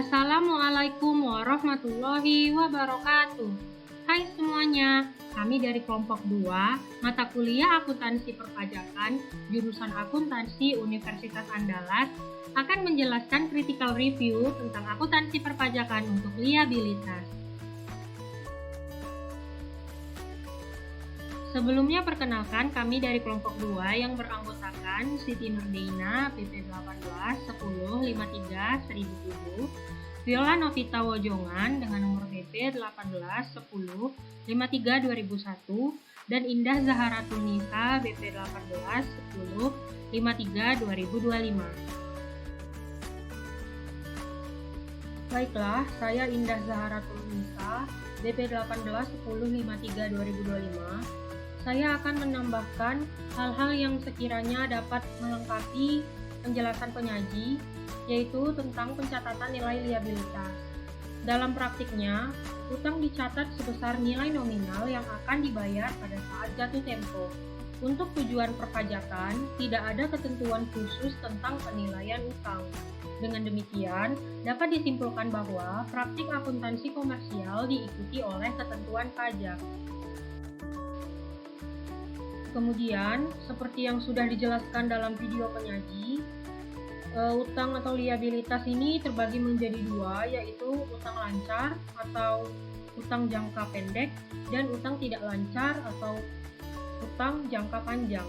Assalamualaikum warahmatullahi wabarakatuh. Hai semuanya, kami dari kelompok 2, mata kuliah akuntansi perpajakan, jurusan akuntansi Universitas Andalas, akan menjelaskan critical review tentang akuntansi perpajakan untuk liabilitas. Sebelumnya perkenalkan kami dari kelompok 2 yang beranggotakan Siti Nurdeina, PP 18 10 53 1007, Viola Novita Wojongan dengan nomor PP 18 10 53 2001, dan Indah Zaharatul Nisa, BP 18 10 53 2025. Baiklah, saya Indah Zaharatul Nisa, BP 18 10 53 2025. Saya akan menambahkan hal-hal yang sekiranya dapat melengkapi penjelasan penyaji, yaitu tentang pencatatan nilai liabilitas. Dalam praktiknya, utang dicatat sebesar nilai nominal yang akan dibayar pada saat jatuh tempo. Untuk tujuan perpajakan, tidak ada ketentuan khusus tentang penilaian utang. Dengan demikian, dapat disimpulkan bahwa praktik akuntansi komersial diikuti oleh ketentuan pajak. Kemudian, seperti yang sudah dijelaskan dalam video penyaji, utang atau liabilitas ini terbagi menjadi dua, yaitu utang lancar atau utang jangka pendek dan utang tidak lancar atau utang jangka panjang.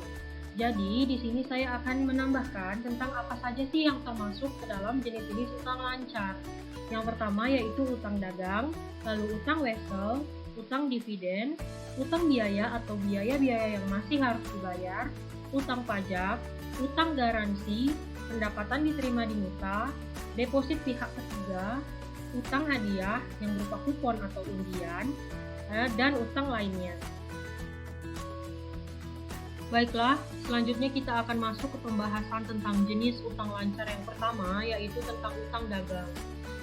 Jadi, di sini saya akan menambahkan tentang apa saja sih yang termasuk ke dalam jenis-jenis utang lancar. Yang pertama yaitu utang dagang, lalu utang wesel, utang dividen, utang biaya atau biaya-biaya yang masih harus dibayar, utang pajak, utang garansi, pendapatan diterima di muka, deposit pihak ketiga, utang hadiah yang berupa kupon atau undian, dan utang lainnya. Baiklah, selanjutnya kita akan masuk ke pembahasan tentang jenis utang lancar yang pertama, yaitu tentang utang dagang.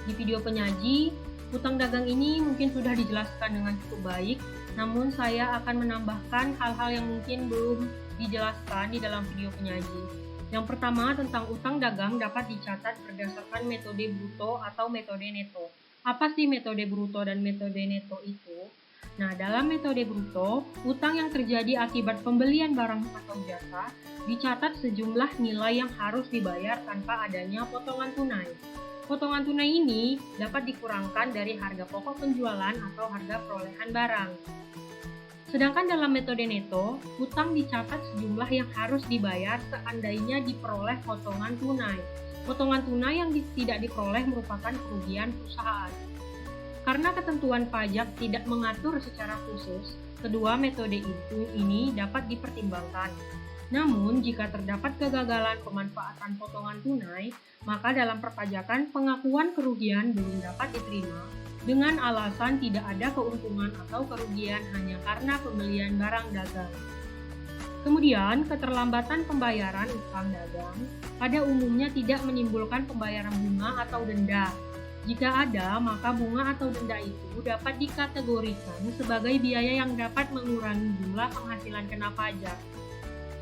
Di video penyaji, utang dagang ini mungkin sudah dijelaskan dengan cukup baik, namun saya akan menambahkan hal-hal yang mungkin belum dijelaskan di dalam video penyaji. Yang pertama, tentang utang dagang dapat dicatat berdasarkan metode bruto atau metode neto. Apa sih metode bruto dan metode neto itu? Nah, dalam metode bruto, utang yang terjadi akibat pembelian barang atau jasa dicatat sejumlah nilai yang harus dibayar tanpa adanya potongan tunai. Potongan tunai ini dapat dikurangkan dari harga pokok penjualan atau harga perolehan barang. Sedangkan dalam metode neto, utang dicatat sejumlah yang harus dibayar seandainya diperoleh potongan tunai. Potongan tunai yang tidak diperoleh merupakan kerugian perusahaan. Karena ketentuan pajak tidak mengatur secara khusus, kedua metode ini dapat dipertimbangkan. Namun, jika terdapat kegagalan pemanfaatan potongan tunai, maka dalam perpajakan pengakuan kerugian belum dapat diterima dengan alasan tidak ada keuntungan atau kerugian hanya karena pembelian barang dagang. Kemudian, keterlambatan pembayaran utang dagang pada umumnya tidak menimbulkan pembayaran bunga atau denda. Jika ada, maka bunga atau denda itu dapat dikategorikan sebagai biaya yang dapat mengurangi jumlah penghasilan kena pajak.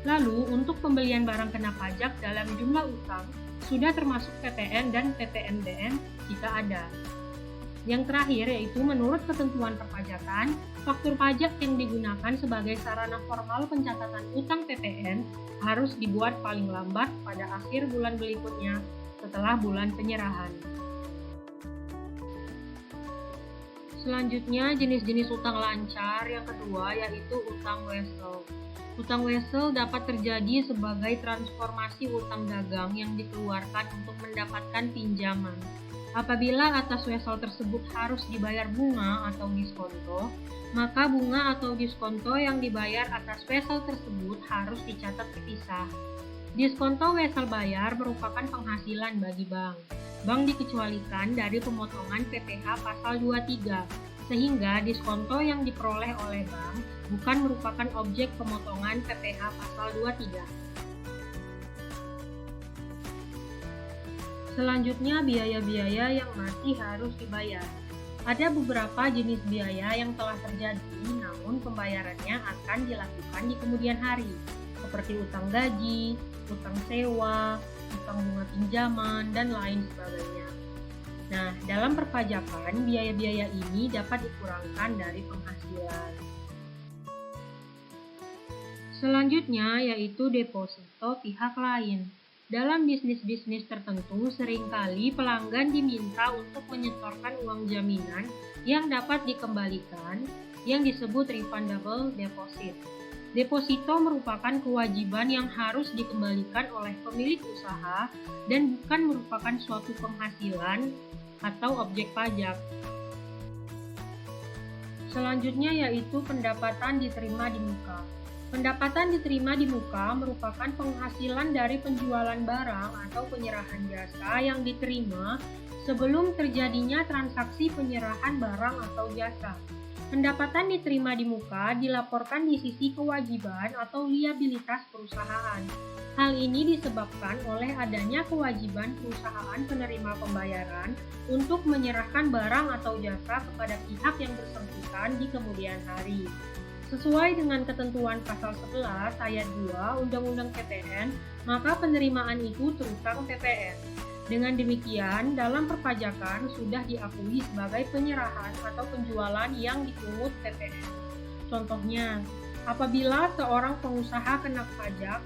Lalu, untuk pembelian barang kena pajak dalam jumlah utang, sudah termasuk PPN dan PPNBM jika ada. Yang terakhir yaitu menurut ketentuan perpajakan, faktur pajak yang digunakan sebagai sarana formal pencatatan utang PPN harus dibuat paling lambat pada akhir bulan berikutnya setelah bulan penyerahan. Selanjutnya, jenis-jenis utang lancar yang kedua yaitu utang wesel. Utang wesel dapat terjadi sebagai transformasi utang dagang yang dikeluarkan untuk mendapatkan pinjaman. Apabila atas wesel tersebut harus dibayar bunga atau diskonto, maka bunga atau diskonto yang dibayar atas wesel tersebut harus dicatat terpisah. Diskonto wesel bayar merupakan penghasilan bagi bank. Bank dikecualikan dari pemotongan PPh pasal 23, sehingga diskonto yang diperoleh oleh bank bukan merupakan objek pemotongan PPh pasal 23. Selanjutnya, biaya-biaya yang masih harus dibayar. Ada beberapa jenis biaya yang telah terjadi, namun pembayarannya akan dilakukan di kemudian hari, seperti utang gaji, utang sewa, utang bunga pinjaman, dan lain sebagainya. Nah, dalam perpajakan, biaya-biaya ini dapat dikurangkan dari penghasilan. Selanjutnya yaitu deposito pihak lain. Dalam bisnis-bisnis tertentu, seringkali pelanggan diminta untuk menyetorkan uang jaminan yang dapat dikembalikan, yang disebut refundable deposit. Deposito merupakan kewajiban yang harus dikembalikan oleh pemilik usaha dan bukan merupakan suatu penghasilan atau objek pajak. Selanjutnya yaitu pendapatan diterima di muka. Pendapatan diterima di muka merupakan penghasilan dari penjualan barang atau penyerahan jasa yang diterima sebelum terjadinya transaksi penyerahan barang atau jasa. Pendapatan diterima di muka dilaporkan di sisi kewajiban atau liabilitas perusahaan. Hal ini disebabkan oleh adanya kewajiban perusahaan penerima pembayaran untuk menyerahkan barang atau jasa kepada pihak yang bersangkutan di kemudian hari. Sesuai dengan ketentuan pasal 11 ayat 2 Undang-Undang PPN, maka penerimaan itu terutang PPN. Dengan demikian, dalam perpajakan sudah diakui sebagai penyerahan atau penjualan yang dipungut PPN. Contohnya, apabila seorang pengusaha kena pajak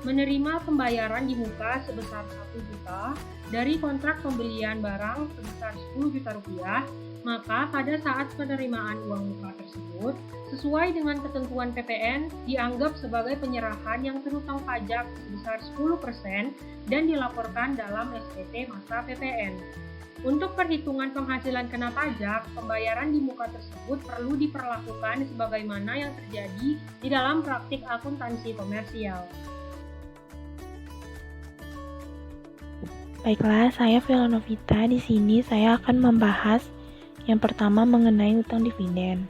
menerima pembayaran di muka sebesar 1 juta dari kontrak pembelian barang sebesar 10 juta rupiah, maka pada saat penerimaan uang muka tersebut, sesuai dengan ketentuan PPN, dianggap sebagai penyerahan yang terutang pajak sebesar 10% dan dilaporkan dalam SPT masa PPN. Untuk perhitungan penghasilan kena pajak, pembayaran di muka tersebut perlu diperlakukan sebagaimana yang terjadi di dalam praktik akuntansi komersial. Baiklah, saya Vela Novita. Di sini saya akan membahas yang pertama mengenai utang dividen.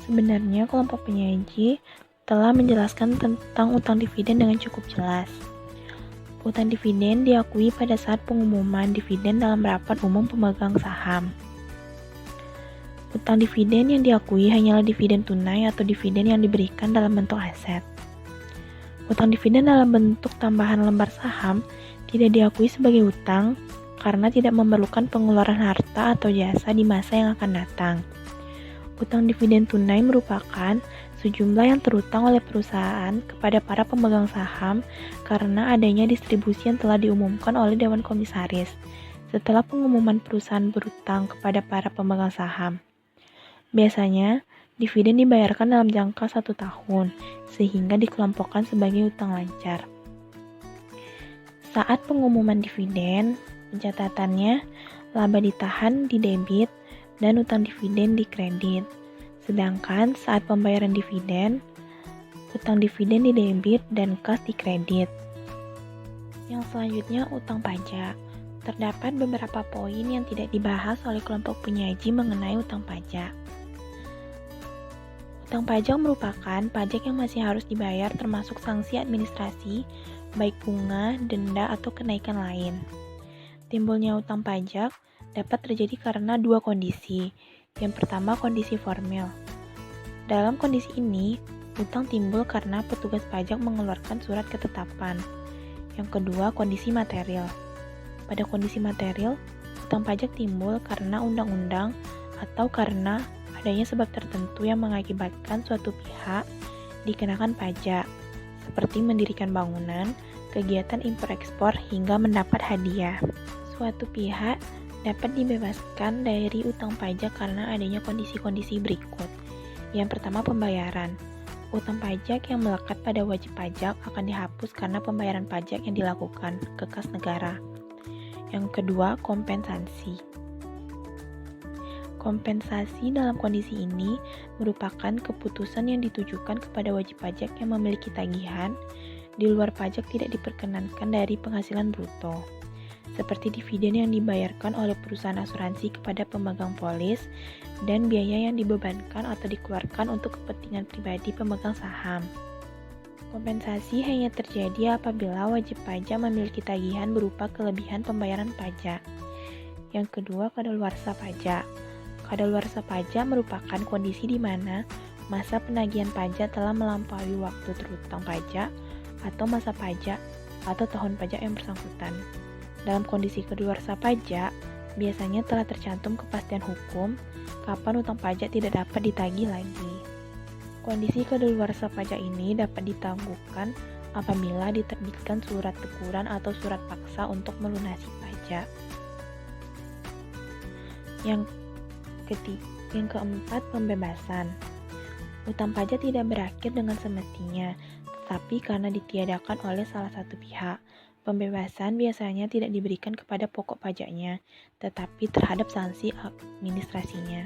Sebenarnya kelompok penyaji telah menjelaskan tentang utang dividen dengan cukup jelas. Utang dividen diakui pada saat pengumuman dividen dalam rapat umum pemegang saham. Utang dividen yang diakui hanyalah dividen tunai atau dividen yang diberikan dalam bentuk aset. Utang dividen dalam bentuk tambahan lembar saham tidak diakui sebagai utang karena tidak memerlukan pengeluaran harta atau jasa di masa yang akan datang. Utang dividen tunai merupakan sejumlah yang terutang oleh perusahaan kepada para pemegang saham karena adanya distribusi yang telah diumumkan oleh Dewan Komisaris setelah pengumuman perusahaan berutang kepada para pemegang saham. Biasanya, dividen dibayarkan dalam jangka 1 tahun, sehingga dikelompokkan sebagai utang lancar. Saat pengumuman dividen, pencatatannya laba ditahan di debit dan utang dividen di kredit. Sedangkan saat pembayaran dividen, utang dividen di debit dan kas di kredit. Yang selanjutnya utang pajak. Terdapat beberapa poin yang tidak dibahas oleh kelompok penyaji mengenai utang pajak. Utang pajak merupakan pajak yang masih harus dibayar termasuk sanksi administrasi, baik bunga, denda, atau kenaikan lain. Timbulnya utang pajak dapat terjadi karena 2 kondisi. Yang pertama, kondisi formil. Dalam kondisi ini, utang timbul karena petugas pajak mengeluarkan surat ketetapan. Yang kedua, kondisi material. Pada kondisi material, utang pajak timbul karena undang-undang atau karena adanya sebab tertentu yang mengakibatkan suatu pihak dikenakan pajak, seperti mendirikan bangunan, kegiatan impor-ekspor, hingga mendapat hadiah. Suatu pihak dapat dibebaskan dari utang pajak karena adanya kondisi-kondisi berikut. Yang pertama, pembayaran. Utang pajak yang melekat pada wajib pajak akan dihapus karena pembayaran pajak yang dilakukan ke kas negara. Yang kedua, kompensasi. Kompensasi dalam kondisi ini merupakan keputusan yang ditujukan kepada wajib pajak yang memiliki tagihan di luar pajak tidak diperkenankan dari penghasilan bruto, seperti dividen yang dibayarkan oleh perusahaan asuransi kepada pemegang polis dan biaya yang dibebankan atau dikeluarkan untuk kepentingan pribadi pemegang saham. Kompensasi hanya terjadi apabila wajib pajak memiliki tagihan berupa kelebihan pembayaran pajak. Yang kedua, kadaluarsa pajak. Kadaluarsa pajak merupakan kondisi di mana masa penagihan pajak telah melampaui waktu terutang pajak atau masa pajak atau tahun pajak yang bersangkutan. Dalam kondisi kadaluarsa pajak, biasanya telah tercantum kepastian hukum kapan utang pajak tidak dapat ditagih lagi. Kondisi kadaluarsa pajak ini dapat ditangguhkan apabila diterbitkan surat teguran atau surat paksa untuk melunasi pajak. Yang keempat, pembebasan. Utang pajak tidak berakhir dengan semestinya, tetapi karena ditiadakan oleh salah satu pihak. Pembebasan biasanya tidak diberikan kepada pokok pajaknya, tetapi terhadap sanksi administrasinya.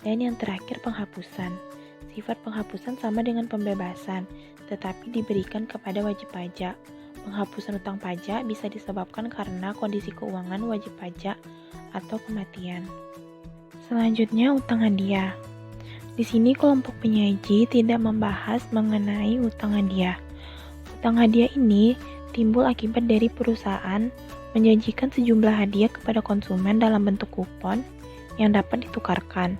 Dan yang terakhir, penghapusan. Sifat penghapusan sama dengan pembebasan, tetapi diberikan kepada wajib pajak. Penghapusan utang pajak bisa disebabkan karena kondisi keuangan wajib pajak atau kematian. Selanjutnya, utang hadiah. Di sini kelompok penyaji tidak membahas mengenai utang hadiah. Utang hadiah ini timbul akibat dari perusahaan menjanjikan sejumlah hadiah kepada konsumen dalam bentuk kupon yang dapat ditukarkan.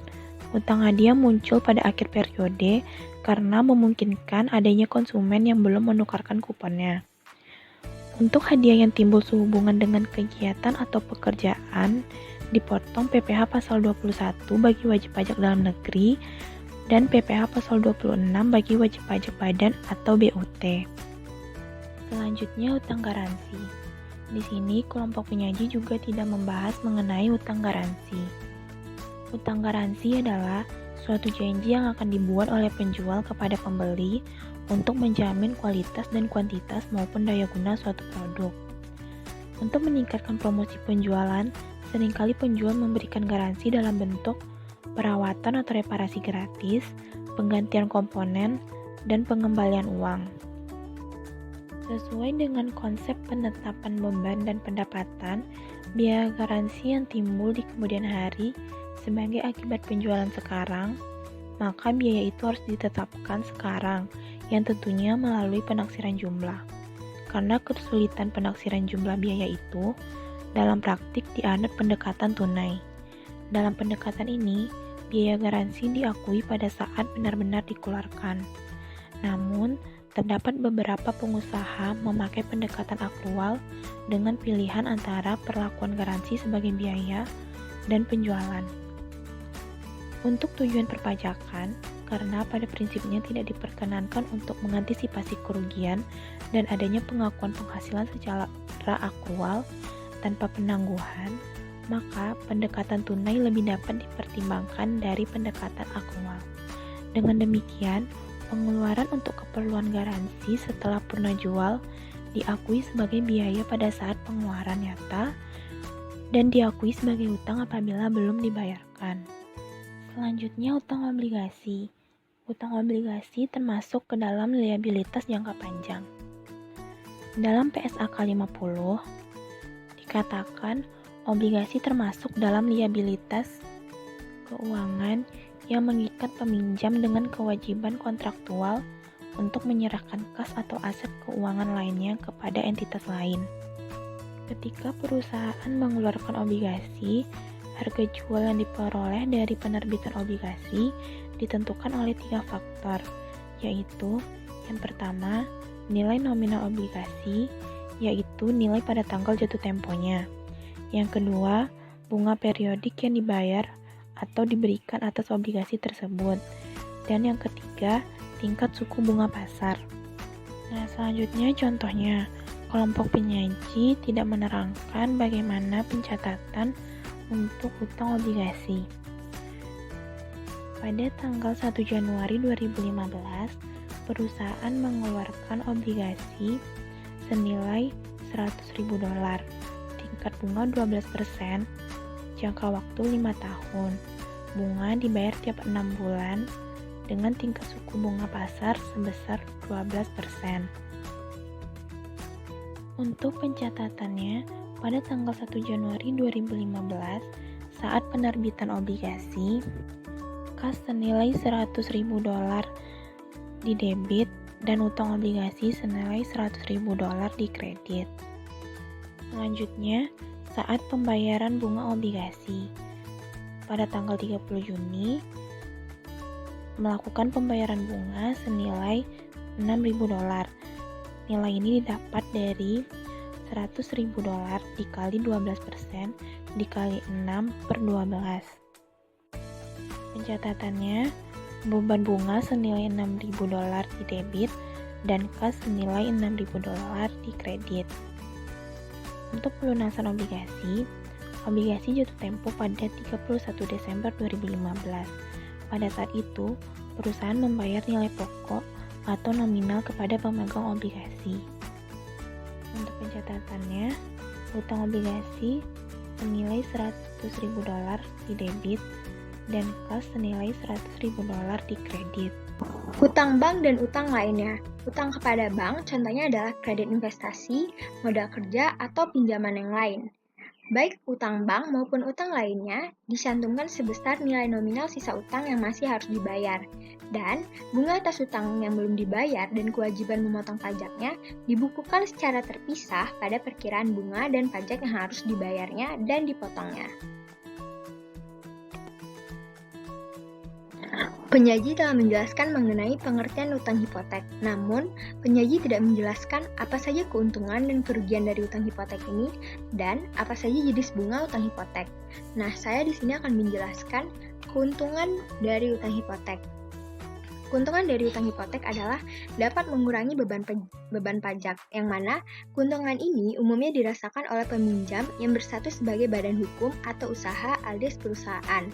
Utang hadiah muncul pada akhir periode karena memungkinkan adanya konsumen yang belum menukarkan kuponnya. Untuk hadiah yang timbul sehubungan dengan kegiatan atau pekerjaan, dipotong PPh pasal 21 bagi wajib pajak dalam negeri dan PPh pasal 26 bagi wajib pajak badan atau BUT. Selanjutnya, utang garansi. Di sini kelompok penyaji juga tidak membahas mengenai utang garansi. Utang garansi adalah suatu janji yang akan dibuat oleh penjual kepada pembeli untuk menjamin kualitas dan kuantitas maupun daya guna suatu produk. Untuk meningkatkan promosi penjualan, seringkali penjual memberikan garansi dalam bentuk perawatan atau reparasi gratis, penggantian komponen, dan pengembalian uang. Sesuai dengan konsep penetapan beban dan pendapatan, biaya garansi yang timbul di kemudian hari sebagai akibat penjualan sekarang, maka biaya itu harus ditetapkan sekarang, yang tentunya melalui penaksiran jumlah. Karena kesulitan penaksiran jumlah biaya itu, dalam praktik dianut pendekatan tunai. Dalam pendekatan ini, biaya garansi diakui pada saat benar-benar dikeluarkan. Namun, terdapat beberapa pengusaha memakai pendekatan akrual dengan pilihan antara perlakuan garansi sebagai biaya dan penjualan. Untuk tujuan perpajakan, karena pada prinsipnya tidak diperkenankan untuk mengantisipasi kerugian dan adanya pengakuan penghasilan secara akrual tanpa penangguhan, maka pendekatan tunai lebih dapat dipertimbangkan dari pendekatan akrual. Dengan demikian, pengeluaran untuk keperluan garansi setelah purna jual diakui sebagai biaya pada saat pengeluaran nyata dan diakui sebagai utang apabila belum dibayarkan. Selanjutnya, utang obligasi. Utang obligasi termasuk ke dalam liabilitas jangka panjang. Dalam PSAK 50, dikatakan obligasi termasuk dalam liabilitas keuangan yang mengikat peminjam dengan kewajiban kontraktual untuk menyerahkan kas atau aset keuangan lainnya kepada entitas lain. Ketika perusahaan mengeluarkan obligasi, harga jual yang diperoleh dari penerbitan obligasi ditentukan oleh 3 faktor, yaitu yang pertama, nilai nominal obligasi, yaitu nilai pada tanggal jatuh temponya. Yang kedua, bunga periodik yang dibayar atau diberikan atas obligasi tersebut. Dan yang ketiga, tingkat suku bunga pasar. Nah, selanjutnya contohnya, kelompok penyaji tidak menerangkan bagaimana pencatatan untuk utang obligasi. Pada tanggal 1 Januari 2015, perusahaan mengeluarkan obligasi senilai $100.000, tingkat bunga 12%, jangka waktu 5 tahun. Bunga dibayar tiap 6 bulan dengan tingkat suku bunga pasar sebesar 12%. Untuk pencatatannya, pada tanggal 1 Januari 2015, saat penerbitan obligasi, kas senilai $100.000 didebit dan utang obligasi senilai $100.000 dikredit. Selanjutnya, saat pembayaran bunga obligasi. Pada tanggal 30 Juni, melakukan pembayaran bunga senilai $6.000. Nilai ini didapat dari $100.000 dikali 12% dikali 6/12. Pencatatannya, beban bunga senilai $6.000 di debit dan kas senilai $6.000 di kredit. Untuk pelunasan obligasi jatuh tempo pada 31 Desember 2015. Pada saat itu, perusahaan membayar nilai pokok atau nominal kepada pemegang obligasi. Untuk pencatatannya, utang obligasi senilai $100.000 di debit dan kas senilai $100.000 di kredit. Utang bank dan utang lainnya. Utang kepada bank contohnya adalah kredit investasi, modal kerja, atau pinjaman yang lain. Baik utang bank maupun utang lainnya dicantumkan sebesar nilai nominal sisa utang yang masih harus dibayar. Dan bunga atas utang yang belum dibayar dan kewajiban memotong pajaknya dibukukan secara terpisah pada perkiraan bunga dan pajak yang harus dibayarnya dan dipotongnya. Penyaji telah menjelaskan mengenai pengertian utang hipotek. Namun, penyaji tidak menjelaskan apa saja keuntungan dan kerugian dari utang hipotek ini dan apa saja jenis bunga utang hipotek. Nah, saya di sini akan menjelaskan keuntungan dari utang hipotek. Keuntungan dari utang hipotek adalah dapat mengurangi beban pajak, yang mana keuntungan ini umumnya dirasakan oleh peminjam yang bersatu sebagai badan hukum atau usaha alias perusahaan.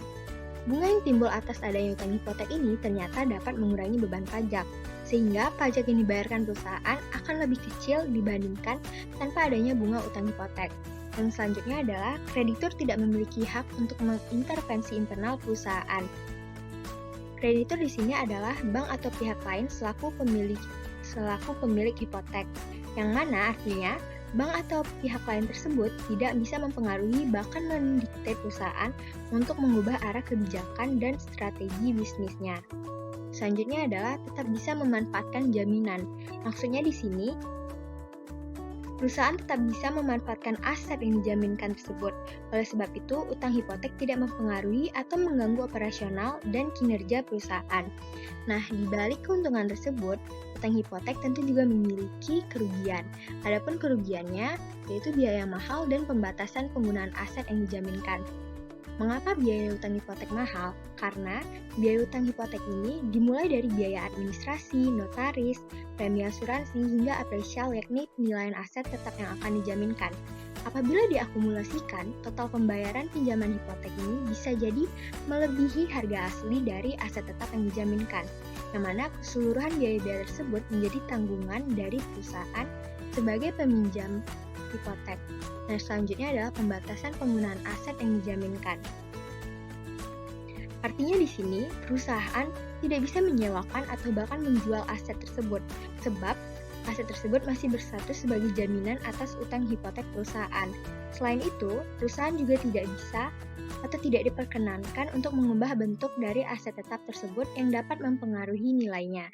Bunga yang timbul atas adanya utang hipotek ini ternyata dapat mengurangi beban pajak, sehingga pajak yang dibayarkan perusahaan akan lebih kecil dibandingkan tanpa adanya bunga utang hipotek. Yang selanjutnya adalah kreditur tidak memiliki hak untuk mengintervensi internal perusahaan. Kreditur di sini adalah bank atau pihak lain selaku pemilik hipotek, yang mana artinya bank atau pihak lain tersebut tidak bisa mempengaruhi bahkan mendikte perusahaan untuk mengubah arah kebijakan dan strategi bisnisnya. Selanjutnya adalah tetap bisa memanfaatkan jaminan. Maksudnya di sini, perusahaan tetap bisa memanfaatkan aset yang dijaminkan tersebut. Oleh sebab itu, utang hipotek tidak mempengaruhi atau mengganggu operasional dan kinerja perusahaan. Nah, di balik keuntungan tersebut, utang hipotek tentu juga memiliki kerugian. Adapun kerugiannya yaitu biaya mahal dan pembatasan penggunaan aset yang dijaminkan. Mengapa biaya utang hipotek mahal? Karena biaya utang hipotek ini dimulai dari biaya administrasi, notaris, premi asuransi, hingga apresial yakni penilaian aset tetap yang akan dijaminkan. Apabila diakumulasikan, total pembayaran pinjaman hipotek ini bisa jadi melebihi harga asli dari aset tetap yang dijaminkan, yang mana keseluruhan biaya-biaya tersebut menjadi tanggungan dari perusahaan sebagai peminjam hipotek. Nah, selanjutnya adalah pembatasan penggunaan aset yang dijaminkan. Artinya di sini, perusahaan tidak bisa menyewakan atau bahkan menjual aset tersebut, sebab aset tersebut masih bersatu sebagai jaminan atas utang hipotek perusahaan. Selain itu, perusahaan juga tidak bisa atau tidak diperkenankan untuk mengubah bentuk dari aset tetap tersebut yang dapat mempengaruhi nilainya.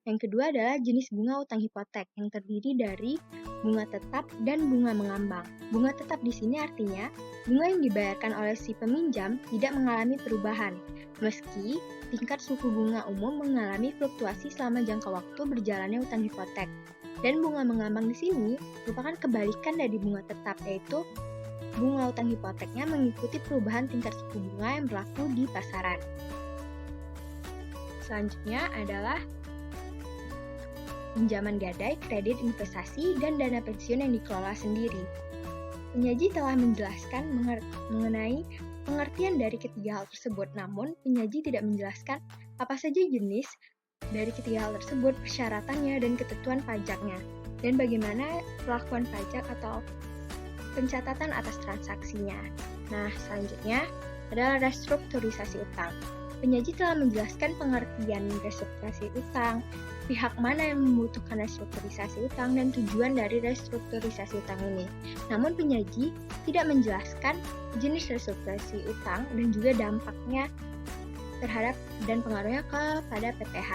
Yang kedua adalah jenis bunga utang hipotek yang terdiri dari bunga tetap dan bunga mengambang. Bunga tetap di sini artinya bunga yang dibayarkan oleh si peminjam tidak mengalami perubahan, meski tingkat suku bunga umum mengalami fluktuasi selama jangka waktu berjalannya utang hipotek. Dan bunga mengambang di sini merupakan kebalikan dari bunga tetap, yaitu bunga utang hipoteknya mengikuti perubahan tingkat suku bunga yang berlaku di pasaran. Selanjutnya adalah pinjaman gadai, kredit investasi, dan dana pensiun yang dikelola sendiri. Penyaji telah menjelaskan mengenai pengertian dari ketiga hal tersebut, namun penyaji tidak menjelaskan apa saja jenis dari ketiga hal tersebut, persyaratannya, dan ketentuan pajaknya, dan bagaimana pelakuan pajak atau pencatatan atas transaksinya. Nah, selanjutnya adalah restrukturisasi utang. Penyaji telah menjelaskan pengertian restrukturisasi utang, pihak mana yang membutuhkan restrukturisasi utang, dan tujuan dari restrukturisasi utang ini. Namun penyaji tidak menjelaskan jenis restrukturisasi utang dan juga dampaknya terhadap dan pengaruhnya kepada PPh.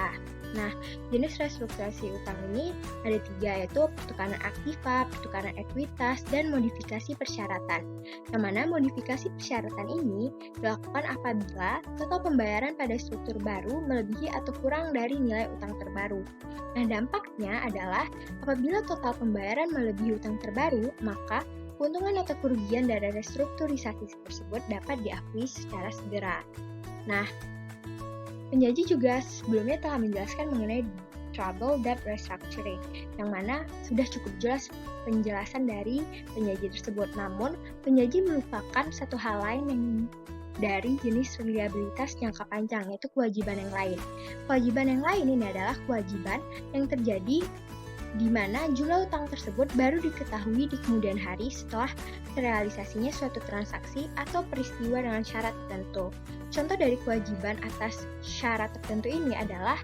Nah, jenis restrukturasi utang ini ada 3, yaitu pertukaran aktiva, pertukaran ekuitas, dan modifikasi persyaratan. Yang mana modifikasi persyaratan ini dilakukan apabila total pembayaran pada struktur baru melebihi atau kurang dari nilai utang terbaru. Nah, dampaknya adalah apabila total pembayaran melebihi utang terbaru, maka keuntungan atau kerugian dari restrukturisasi tersebut dapat diakui secara segera. Nah, penyaji juga sebelumnya telah menjelaskan mengenai trouble debt restructuring, yang mana sudah cukup jelas penjelasan dari penyaji tersebut. Namun, penyaji melupakan satu hal lain yang dari jenis liabilitas jangka panjang, yaitu kewajiban yang lain. Kewajiban yang lain ini adalah kewajiban yang terjadi di mana jumlah utang tersebut baru diketahui di kemudian hari setelah terrealisasinya suatu transaksi atau peristiwa dengan syarat tertentu. Contoh dari kewajiban atas syarat tertentu ini adalah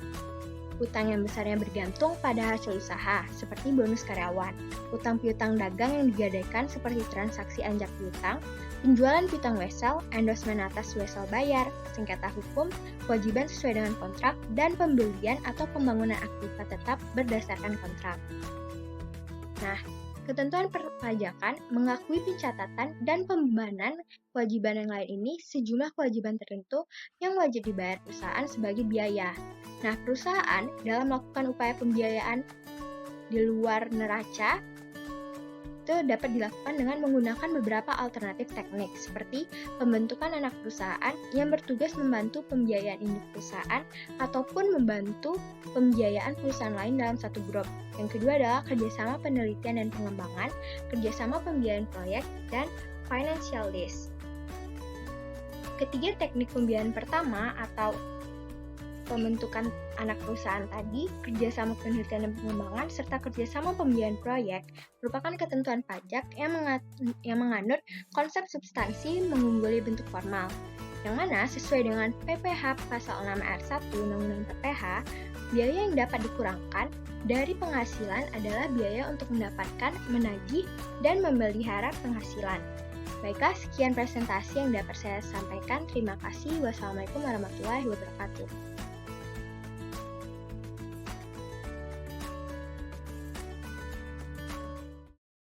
utang yang besarnya bergantung pada hasil usaha, seperti bonus karyawan, utang piutang dagang yang digadaikan seperti transaksi anjak piutang, penjualan piutang wesel, endorsement atas wesel bayar, sengketa hukum, kewajiban sesuai dengan kontrak, dan pembelian atau pembangunan aktiva tetap berdasarkan kontrak. Nah, ketentuan perpajakan mengakui pencatatan dan pembebanan kewajiban yang lain ini sejumlah kewajiban tertentu yang wajib dibayar perusahaan sebagai biaya. Nah, perusahaan dalam melakukan upaya pembiayaan di luar neraca itu dapat dilakukan dengan menggunakan beberapa alternatif teknik seperti pembentukan anak perusahaan yang bertugas membantu pembiayaan induk perusahaan ataupun membantu pembiayaan perusahaan lain dalam satu grup. Yang kedua adalah kerjasama penelitian dan pengembangan, kerjasama pembiayaan proyek, dan financial lease. Ketiga teknik pembiayaan pertama atau pembentukan anak perusahaan tadi, kerjasama penelitian dan pengembangan, serta kerjasama pembiayaan proyek merupakan ketentuan pajak yang menganut konsep substansi mengungguli bentuk formal, yang mana sesuai dengan PPh pasal 6 ayat 1 Undang-Undang PPh, biaya yang dapat dikurangkan dari penghasilan adalah biaya untuk mendapatkan, menagih, dan memelihara penghasilan. Baiklah, sekian presentasi yang dapat saya sampaikan. Terima kasih. Wassalamualaikum warahmatullahi wabarakatuh.